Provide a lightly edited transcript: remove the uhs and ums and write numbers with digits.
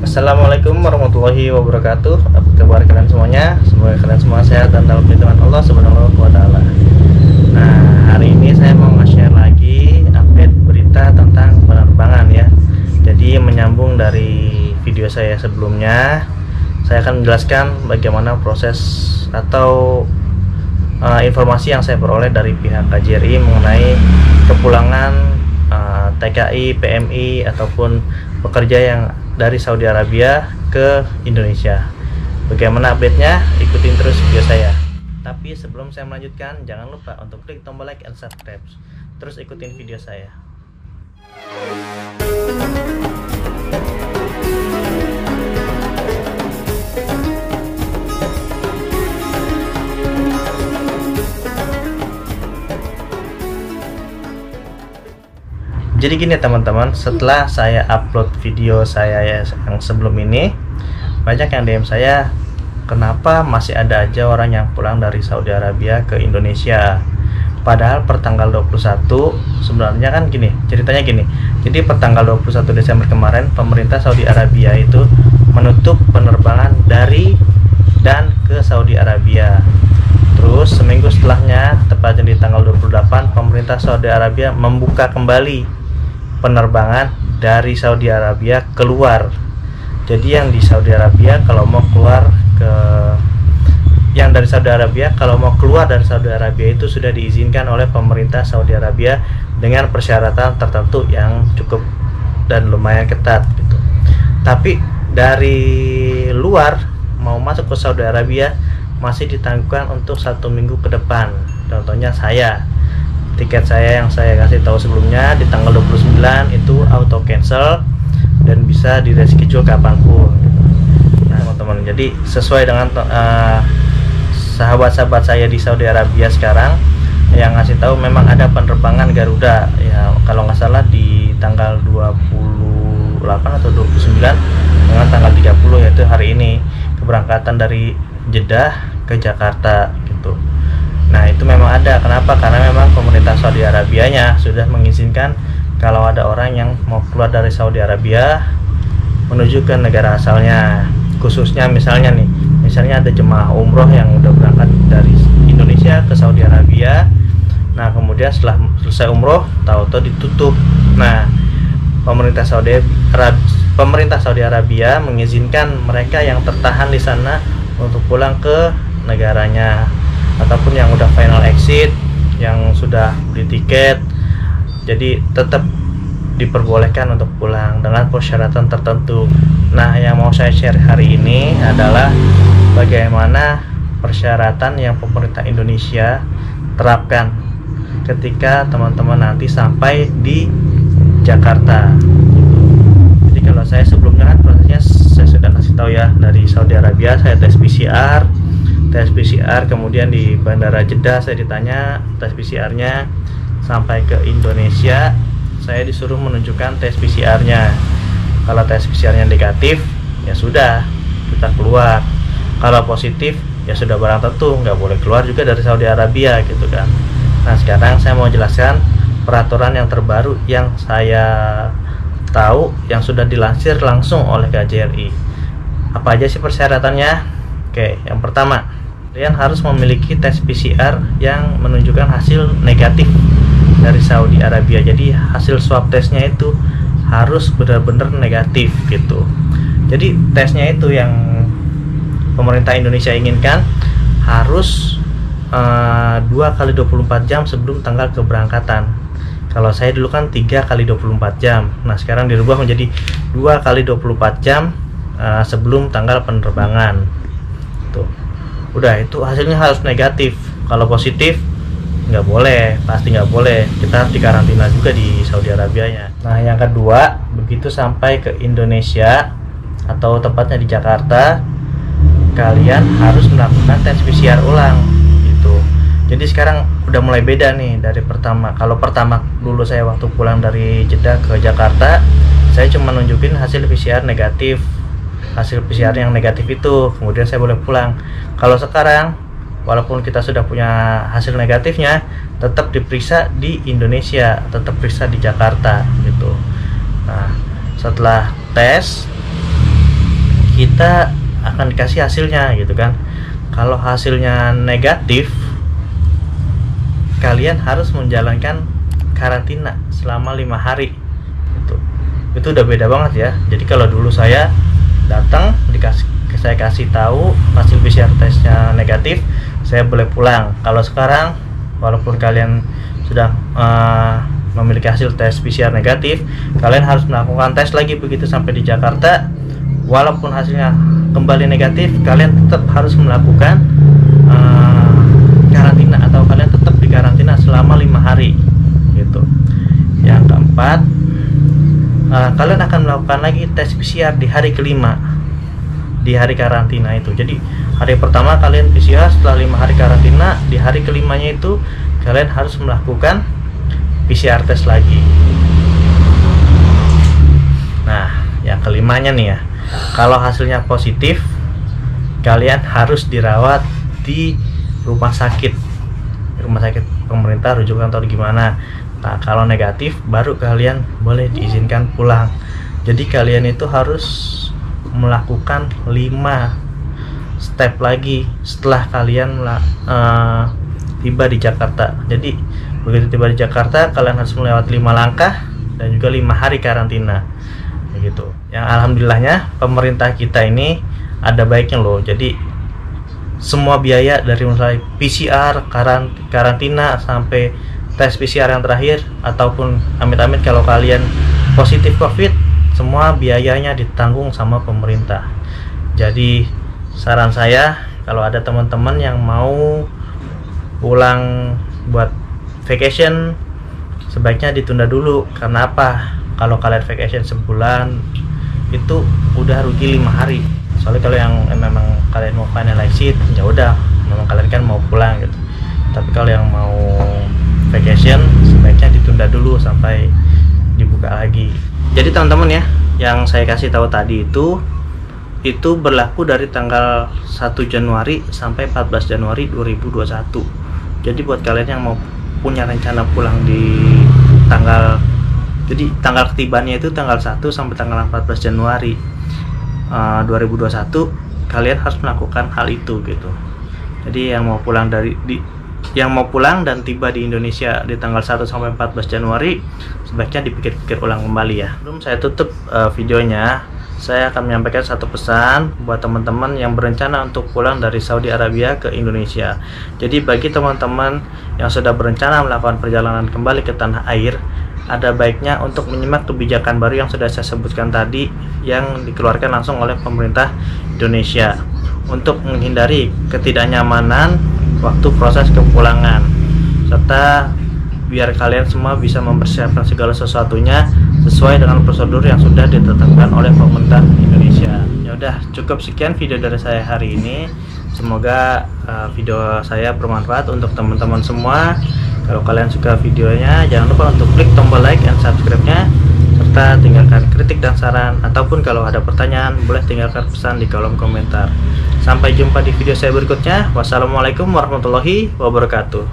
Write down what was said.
Assalamualaikum warahmatullahi wabarakatuh. Apa kabar kalian semuanya? Semoga kalian semua sehat dan dalam lindungan Allah Subhanahu wa taala. Nah, hari ini saya mau nge-share lagi update berita tentang penerbangan ya. Jadi menyambung dari video saya sebelumnya, saya akan menjelaskan bagaimana proses atau informasi yang saya peroleh dari pihak KJRI mengenai kepulangan TKI, PMI ataupun pekerja yang dari Saudi Arabia ke Indonesia. Bagaimana update-nya? Ikutin terus video saya. Tapi sebelum saya melanjutkan, jangan lupa untuk klik tombol like and subscribe. Terus ikutin video saya. Jadi gini teman-teman, setelah saya upload video saya yang sebelum ini, banyak yang DM saya, kenapa masih ada aja orang yang pulang dari Saudi Arabia ke Indonesia. Padahal per tanggal 21 sebenarnya kan gini, ceritanya gini. Jadi per tanggal 21 Desember kemarin, pemerintah Saudi Arabia itu menutup penerbangan dari dan ke Saudi Arabia. Terus seminggu setelahnya, tepatnya di tanggal 28, pemerintah Saudi Arabia membuka kembali penerbangan dari Saudi Arabia keluar. Jadi yang di Saudi Arabia kalau mau keluar dari Saudi Arabia kalau mau keluar dari Saudi Arabia itu sudah diizinkan oleh pemerintah Saudi Arabia dengan persyaratan tertentu yang cukup dan lumayan ketat gitu. Tapi dari luar mau masuk ke Saudi Arabia masih ditangguhkan untuk 1 minggu ke depan. Contohnya tiket saya yang saya kasih tahu sebelumnya di tanggal 29 itu auto cancel dan bisa di reschedule kapanpun gitu. Nah teman-teman, jadi sesuai dengan sahabat-sahabat saya di Saudi Arabia sekarang yang ngasih tahu memang ada penerbangan Garuda ya, kalau nggak salah di tanggal 28 atau 29 dengan tanggal 30 yaitu hari ini, keberangkatan dari Jeddah ke Jakarta gitu. Nah itu memang ada. Kenapa? Karena memang pemerintah Saudi Arabianya sudah mengizinkan kalau ada orang yang mau keluar dari Saudi Arabia menuju ke negara asalnya. Khususnya misalnya ada jemaah umroh yang udah berangkat dari Indonesia ke Saudi Arabia. Nah kemudian setelah selesai umroh tahu-tahu ditutup. Nah pemerintah Saudi Arabia mengizinkan mereka yang tertahan di sana untuk pulang ke negaranya, ataupun yang udah final exit, yang sudah beli tiket, jadi tetap diperbolehkan untuk pulang dengan persyaratan tertentu. Nah yang mau saya share hari ini adalah bagaimana persyaratan yang pemerintah Indonesia terapkan ketika teman-teman nanti sampai di Jakarta. Jadi kalau saya sebelumnya kan prosesnya saya sudah kasih tahu ya, dari Saudi Arabia saya tes PCR, kemudian di Bandara Jeddah saya ditanya tes PCR-nya, sampai ke Indonesia saya disuruh menunjukkan tes PCR-nya. Kalau tes PCR-nya negatif ya sudah, kita keluar. Kalau positif ya sudah barang tentu nggak boleh keluar juga dari Saudi Arabia gitu kan. Nah sekarang saya mau jelaskan peraturan yang terbaru yang saya tahu yang sudah dilansir langsung oleh KJRI. Apa aja sih persyaratannya? Oke, yang pertama, kalian harus memiliki tes PCR yang menunjukkan hasil negatif dari Saudi Arabia. Jadi hasil swab tesnya itu harus benar-benar negatif gitu. Jadi tesnya itu yang pemerintah Indonesia inginkan harus 2 kali 24 jam sebelum tanggal keberangkatan. Kalau saya dulu kan 3 kali 24 jam. Nah sekarang dirubah menjadi 2 kali 24 jam sebelum tanggal penerbangan. Tuh. Udah, itu hasilnya harus negatif. Kalau positif nggak boleh, pasti nggak boleh. Kita harus dikarantina juga di Saudi Arabianya. Nah yang kedua, begitu sampai ke Indonesia atau tepatnya di Jakarta, kalian harus melakukan tes PCR ulang gitu. Jadi sekarang udah mulai beda nih dari pertama. Kalau pertama dulu saya waktu pulang dari Jeddah ke Jakarta, saya cuma nunjukin hasil PCR negatif, hasil PCR yang negatif itu, kemudian saya boleh pulang. Kalau sekarang walaupun kita sudah punya hasil negatifnya, tetap diperiksa di Indonesia, tetap periksa di Jakarta gitu. Nah setelah tes kita akan dikasih hasilnya gitu kan. Kalau hasilnya negatif, kalian harus menjalankan karantina selama 5 hari. Itu udah beda banget ya. Jadi kalau dulu saya datang saya kasih tahu hasil PCR tesnya negatif, saya boleh pulang. Kalau sekarang, walaupun kalian sudah memiliki hasil tes PCR negatif, kalian harus melakukan tes lagi begitu sampai di Jakarta. Walaupun hasilnya kembali negatif, kalian tetap harus melakukan karantina, atau kalian tetap di karantina selama 5 hari gitu. Yang keempat, kalian akan melakukan lagi tes PCR di hari kelima, di hari karantina itu. Jadi hari pertama kalian PCR, setelah 5 hari karantina, di hari kelimanya itu kalian harus melakukan PCR tes lagi. Nah, yang kelimanya nih ya, kalau hasilnya positif, kalian harus dirawat di rumah sakit pemerintah, rujukan atau gimana. Nah, kalau negatif baru kalian boleh diizinkan pulang. Jadi kalian itu harus melakukan 5 step lagi setelah kalian tiba di Jakarta. Jadi begitu tiba di Jakarta, kalian harus melewati 5 langkah dan juga 5 hari karantina begitu. Yang alhamdulillahnya pemerintah kita ini ada baiknya loh. Jadi semua biaya dari mulai PCR, karantina, sampai tes PCR yang terakhir, ataupun amit-amit kalau kalian positif COVID, semua biayanya ditanggung sama pemerintah. Jadi saran saya, kalau ada teman-teman yang mau pulang buat vacation, sebaiknya ditunda dulu. Karena apa? Kalau kalian vacation sebulan itu udah rugi 5 hari. Soalnya kalau yang memang kalian mau finalize, ya udah, memang kalian kan mau pulang gitu. Tapi kalau yang mau vacation, sebaiknya ditunda dulu sampai dibuka lagi. Jadi teman-teman ya, yang saya kasih tahu tadi itu berlaku dari tanggal 1 Januari sampai 14 Januari 2021. Jadi buat kalian yang mau punya rencana pulang di tanggal ketibanya itu tanggal 1 sampai tanggal 14 Januari 2021, kalian harus melakukan hal itu gitu. Jadi yang mau pulang dan tiba di Indonesia di tanggal 1 sampai 14 Januari, sebaiknya dipikir-pikir ulang kembali ya. Sebelum saya tutup videonya, saya akan menyampaikan satu pesan buat teman-teman yang berencana untuk pulang dari Saudi Arabia ke Indonesia. Jadi bagi teman-teman yang sudah berencana melakukan perjalanan kembali ke tanah air, ada baiknya untuk menyimak kebijakan baru yang sudah saya sebutkan tadi, yang dikeluarkan langsung oleh pemerintah Indonesia untuk menghindari ketidaknyamanan waktu proses kepulangan, serta biar kalian semua bisa mempersiapkan segala sesuatunya sesuai dengan prosedur yang sudah ditetapkan oleh pemerintah Indonesia. Ya udah, cukup sekian video dari saya hari ini. Semoga video saya bermanfaat untuk teman-teman semua. Kalau kalian suka videonya, jangan lupa untuk klik tombol like dan subscribe-nya, serta tinggalkan kritik dan saran, ataupun kalau ada pertanyaan boleh tinggalkan pesan di kolom komentar. Sampai jumpa di video saya berikutnya. Wassalamualaikum warahmatullahi wabarakatuh.